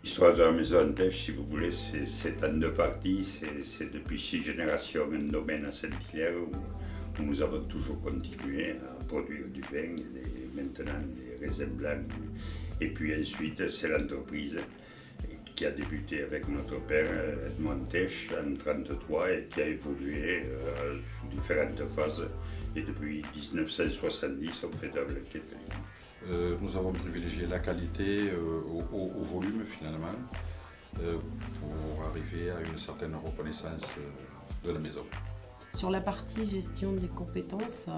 L'histoire de la maison Antèche, si vous voulez, c'est en deux parties. C'est depuis 6 générations un domaine à Saint-Hilaire où nous avons toujours continué à produire du vin, maintenant des raisins blancs. Et puis ensuite, c'est l'entreprise qui a débuté avec notre père Edmond Antèche en 1933 et qui a évolué sous différentes phases. Et depuis 1970, on fait de la Ketteling. Nous avons privilégié la qualité au volume finalement pour arriver à une certaine reconnaissance de la maison. Sur la partie gestion des compétences,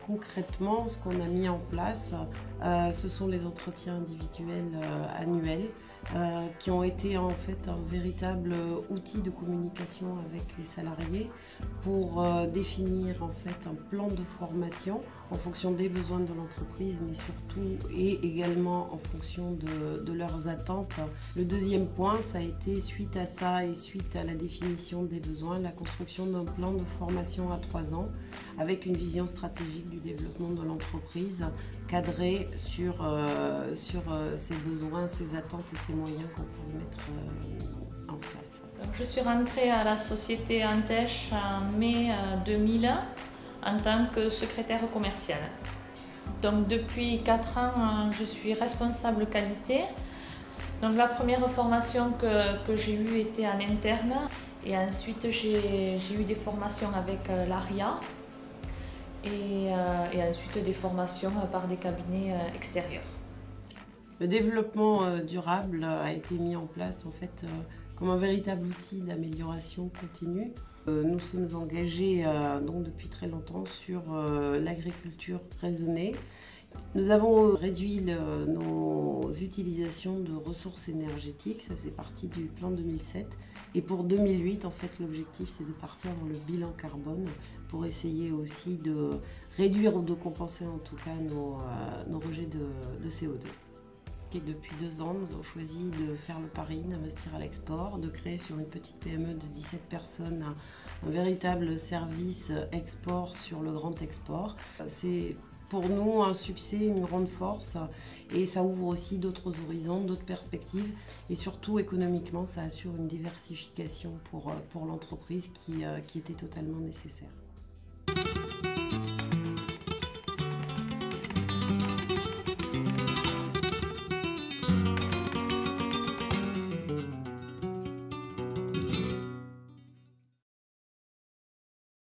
concrètement, ce qu'on a mis en place, ce sont les entretiens individuels annuels qui ont été en fait un véritable outil de communication avec les salariés pour définir en fait un plan de formation en fonction des besoins de l'entreprise, mais surtout et également en fonction de leurs attentes. Le deuxième point, ça a été suite à ça et suite à la définition des besoins, la construction d'un plan de formation à 3 ans avec une vision stratégique du développement de l'entreprise cadrée sur ses besoins, ses attentes et ses moyens qu'on pouvait mettre en place. Donc, je suis rentrée à la société Antèche en mai 2000 en tant que secrétaire commerciale. Donc depuis 4 ans, je suis responsable qualité. Donc la première formation que j'ai eue était en interne et ensuite j'ai eu des formations avec l'ARIA et ensuite des formations par des cabinets extérieurs. Le développement durable a été mis en place en fait comme un véritable outil d'amélioration continue. Nous sommes engagés donc depuis très longtemps sur l'agriculture raisonnée. Nous avons réduit nos utilisations de ressources énergétiques, ça faisait partie du plan 2007. Et pour 2008, en fait, l'objectif c'est de partir dans le bilan carbone pour essayer aussi de réduire ou de compenser en tout cas nos rejets de CO2. Et depuis 2 ans, nous avons choisi de faire le pari, d'investir à l'export, de créer sur une petite PME de 17 personnes un véritable service export sur le grand export. C'est pour nous un succès, une grande force et ça ouvre aussi d'autres horizons, d'autres perspectives et surtout économiquement ça assure une diversification pour l'entreprise qui était totalement nécessaire.